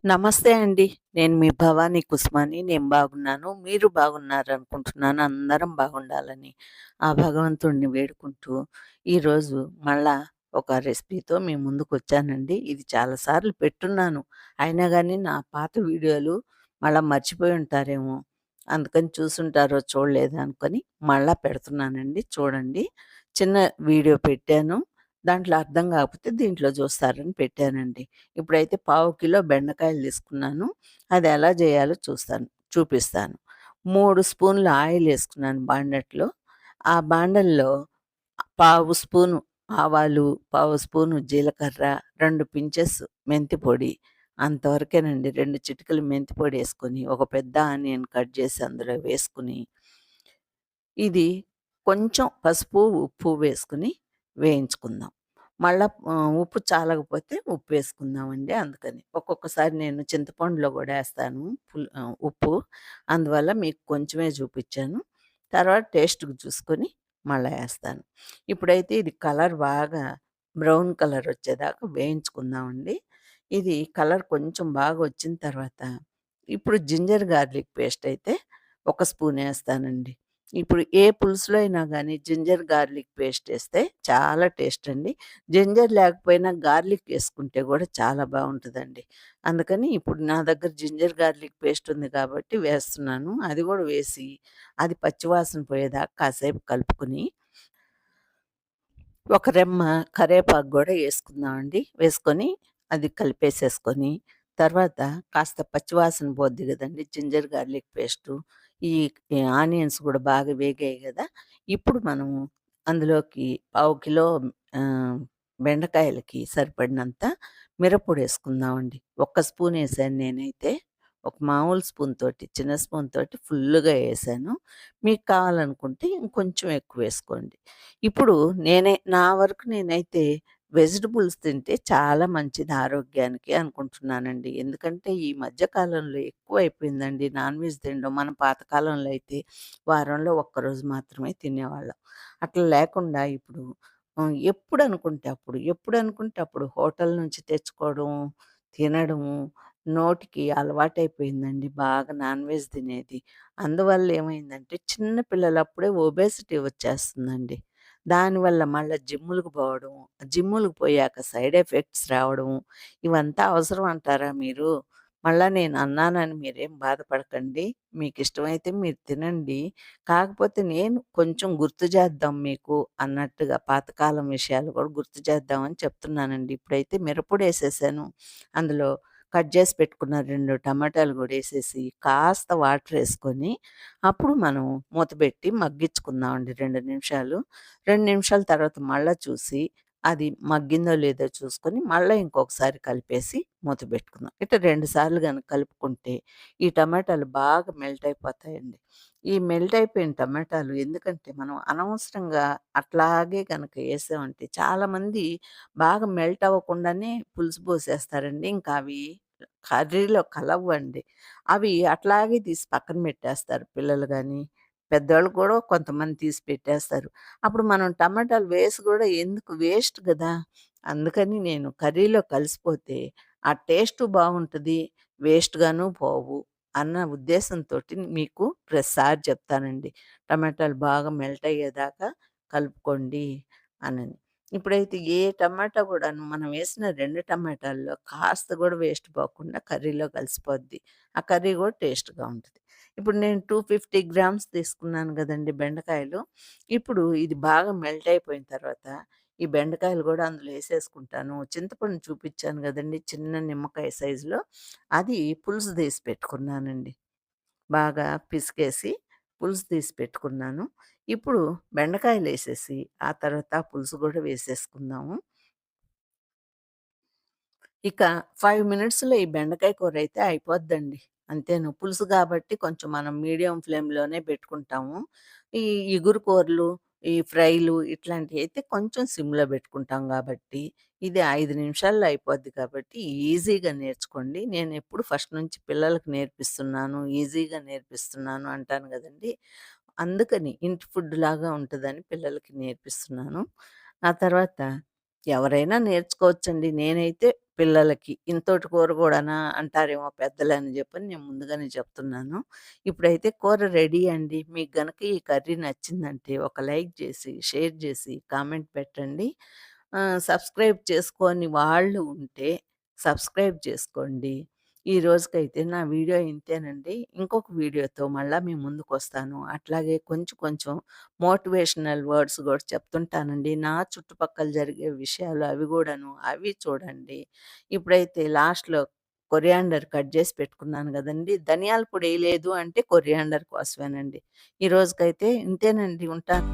నమస్తే అండి. నేను మీ భవానీ కుసుమని. నేను బాగున్నాను. మీరు బాగున్నారనుకుంటున్నాను. అందరం బాగుండాలని ఆ భగవంతుడిని వేడుకుంటూ, ఈరోజు మళ్ళా ఒక రెసిపీతో మీ ముందుకొచ్చానండి. ఇది చాలా సార్లు పెట్టున్నాను. అయినా గానీ నా పాత వీడియోలు మళ్ళా మర్చిపోయి ఉంటారేమో! అందుకని చూసుంటారో చూడలేదో అనుకొని మళ్ళా పెడుతున్నానండి. చూడండి. చిన్న వీడియో పెట్టాను. దాంట్లో అర్థం కాకపోతే దీంట్లో చూస్తారని పెట్టానండి. ఇప్పుడైతే పావు కిలో బెండకాయలు తీసుకున్నాను. అది ఎలా చేయాలో చూపిస్తాను. 3 స్పూన్ల ఆయిలేసుకున్నాను బాండట్లో. ఆ బాండల్లో పావు స్పూను ఆవాలు, పావు స్పూను జీలకర్ర, 2 పించెస్ మెంతి పొడి అంతవరకేనండి. 2 చిటికెలు మెంతి పొడేసుకొని, ఒక పెద్ద ఆనియన్ కట్ చేసి అందులో వేసుకొని, ఇది కొంచెం పసుపు, ఉప్పు వేసుకొని వేయించుకుందాం. మళ్ళా ఉప్పు చాలకపోతే ఉప్పేసుకుందామండి అందుకని. ఒక్కొక్కసారి నేను చింతపండులో గూడా ఏస్తాను ఉప్పు. అందువల్ల మీకు కొంచెమే చూపిచ్చాను. తర్వాత టేస్ట్‌కి చూసుకొని మళ్ళా ఏస్తాను. ఇప్పుడైతే ఇది కలర్ బాగా బ్రౌన్ కలర్ వచ్చేదాకా వేయించుకుందామండి. ఇది కలర్ కొంచెం బాగా వచ్చిన తర్వాత, ఇప్పుడు జింజర్ గార్లిక్ పేస్ట్ అయితే ఒక స్పూన్ ఏస్తానండి. ఇప్పుడు ఏ పులుసులో అయినా గానీ జింజర్ గార్లిక్ పేస్ట్ ఏస్తే చాలా టేస్ట్ అండి. జింజర్ లేకపోయినా గార్లిక్ ఏసుకుంటే గూడా చాలా బావుంటదండి. అందుకని ఇప్పుడు నా దగ్గర జింజర్ గార్లిక్ పేస్ట్ ఉంది కాబట్టి వేస్తున్నాను. అది గూడా వేసి, అది పచ్చివాసన పోయేదాకా కాసేపు కలుపుకొని, ఒక రెమ్మ కరేపాకు గూడా యేసుకుందామండి. వేసుకొని, అది కలిపేసేసుకొని, తర్వాత కాస్త పచ్చివాసన పోద్ది గదండీ! Ginger garlic paste. ఈ ఈ ఆనియన్స్ గూడా బాగా వేగాయి గదా! ఇప్పుడు మనము అందులోకి పావు కిలో ఆహ్, బెండకాయలకి సరిపడినంత మిరప్పొడేసుకుందామండి. ఒక్క స్పూనేసాను నేనైతే. ఒక మామూలు స్పూన్ తోటి, చిన్న స్పూన్ తోటి ఫుల్లుగా యేసాను. మీకు కావాలనుకుంటే ఇంకొంచెం ఎక్కువేసుకోండి. ఇప్పుడు నా వరకు నేనైతే వెజిటబుల్స్ తింటే చాలా మంచిది ఆరోగ్యానికి అనుకుంటున్నానండి. ఎందుకంటే ఈ మధ్య కాలంలో ఎక్కువైపోయిందండి నాన్ వెజ్ తినడం. మన పాతకాలంలో అయితే వారంలో ఒక్కరోజు మాత్రమే తినేవాళ్ళం. అట్లా లేకుండా ఇప్పుడు ఎప్పుడనుకుంటే అప్పుడు హోటల్ నుంచి తెచ్చుకోవడం, తినడము, నోటికి అలవాటైపోయిందండి బాగా నాన్ వెజ్ తినేది. అందువల్ల ఏమైందంటే చిన్న పిల్లలప్పుడే ఒబేసిటీ వచ్చేస్తుందండి. దానివల్ల మళ్ళా జిమ్ములకు పోవడం, జిమ్ములకు పోయాక సైడ్ ఎఫెక్ట్స్ రావడం, ఇవంతా అవసరం అంటారా మీరు? మళ్ళా నేను అన్నానని మీరేం బాధపడకండి. మీకిష్టమైతే మీరు తినండి. కాకపోతే నేను కొంచెం గుర్తు చేద్దాం మీకు అన్నట్టుగా పాతకాలం విషయాలు కూడా గుర్తు చేద్దామని చెప్తున్నానండి. ఇప్పుడైతే మిరప్పొడేసేసాను. అందులో కట్ చేసి పెట్టుకున్న 2 టమాటాలు కూడా ఏసేసి, కాస్త వాటరేసుకొని, అప్పుడు మనం మూతబెట్టి మగ్గించుకుందామండి 2 నిమిషాలు. 2 నిమిషాల తర్వాత మళ్ళా చూసి, అది మగ్గిందో లేదో చూసుకొని, మళ్ళా ఇంకొకసారి కలిపేసి మూత పెట్టుకుందాం. ఇట్లా 2 సార్లు గనుక కలుపుకుంటే, ఈ టమాటాలు బాగా మెల్ట్ అయిపోతాయండి. ఈ మెల్ట్ అయిపోయిన టమాటాలు ఎందుకంటే, మనం అనవసరంగా అట్లాగే గనక ఏసామంటే, చాలామంది బాగా మెల్ట్ అవ్వకుండానే పులుసు పోసేస్తారండి. ఇంకా అవి కర్రీలో కలవ్వండి. అవి అట్లాగే తీసి పక్కన పెట్టేస్తారు పిల్లలు గాని, పెద్దోళ్ళు కూడా కొంతమంది తీసి పెట్టేస్తారు. అప్పుడు మనం టమాటాలు వేసి గూడా ఎందుకు వేస్ట్ గదా! అందుకని నేను కర్రీలో కలిసిపోతే ఆ టేస్టు బావుంటది. వేస్ట్‌గాను పోవు అన్న ఉద్దేశంతోటి మీకు ప్రతిసారి చెప్తానండి. టమాటాలు బాగా మెల్ట్ అయ్యేదాకా కలుపుకోండి అనని. ఇప్పుడైతే ఏ టమాటా గూడాను మనం వేసిన 2 టమాటాల్లో కాస్త గూడా వేస్ట్ పోకుండా కర్రీలో కలిసిపోద్ది. ఆ కర్రీ గూడా టేస్ట్‌గా ఉంటది. ఇప్పుడు నేను 250 గ్రామ్స్ తీసుకున్నాను గదండీ బెండకాయలు. ఇప్పుడు ఇది బాగా మెల్ట్ అయిపోయిన తర్వాత, ఈ బెండకాయలు గూడా అందులో ఏసేసుకుంటాను. చింతపండు చూపిచ్చాను గదండీ! చిన్న నిమ్మకాయ సైజులో. అది పులుసు తీసి పెట్టుకున్నానండి. బాగా పిసికేసి పులుసు తీసి పెట్టుకున్నాను. ఇప్పుడు బెండకాయలేసేసి, ఆ తర్వాత ఆ పులుసు గూడా వేసేసుకుందాము. ఇక 5 మినిట్స్‌లో ఈ బెండకాయ కూరైతే అయిపోద్దండి. అంతేను. పులుసు గాబట్టి కొంచెం మనం మీడియం ఫ్లేమ్‌లోనే పెట్టుకుంటాము. ఈ ఇగురు కూరలు, ఈ ఫ్రైలు ఇట్లాంటియయితే కొంచెం సిమ్‌లో బెట్టుకుంటాం గాబట్టి, ఇది 5 నిమిషాల్లో అయిపోద్ది కాబట్టి ఈజీగా నేర్చుకోండి. నేనెప్పుడు ఫస్ట్ నుంచి పిల్లలకి నేర్పిస్తున్నాను, ఈజీగా నేర్పిస్తున్నాను అంటాను గదండీ! అందుకని ఇంటి ఫుడ్‌లాగా ఉంటదని పిల్లలకి నేర్పిస్తున్నాను. ఆ తర్వాత ఎవరైనా నేర్చుకోవచ్చండి. నేనైతే పిల్లలకి. ఇంతోటి కూర గూడానా అంటారేమో పెద్దలని జెప్పని నేను ముందుగానే చెప్తున్నాను. ఇప్పుడైతే కూర రెడీ అండి. మీకు గనక ఈ కర్రీ నచ్చిందంటే ఒక లైక్ జేసి, షేర్ జేసి, కామెంట్ పెట్టండి. సబ్స్క్రైబ్ చేసుకోని వాళ్ళు ఉంటే సబ్స్క్రైబ్ చేసుకోండి. ఈ రోజుకైతే నా వీడియో ఇంతేనండి. ఇంకొక వీడియోతో మళ్ళా మీ ముందుకొస్తాను. అట్లాగే కొంచెం కొంచెం మోటివేషనల్ వర్డ్స్ గూడా చెప్తుంటానండి. నా చుట్టుపక్కల జరిగే విషయాలు అవి గూడాను. అవి చూడండి. ఇప్పుడైతే లాస్ట్‌లో కొరియాండర్ కట్ జేసి పెట్టుకున్నాను గదండీ! ధనియాల పొడి ఎయలేదు అంటే కొరియాండర్ కోసమేనండి. ఈ రోజుకైతే ఇంతేనండి. ఉంటాను.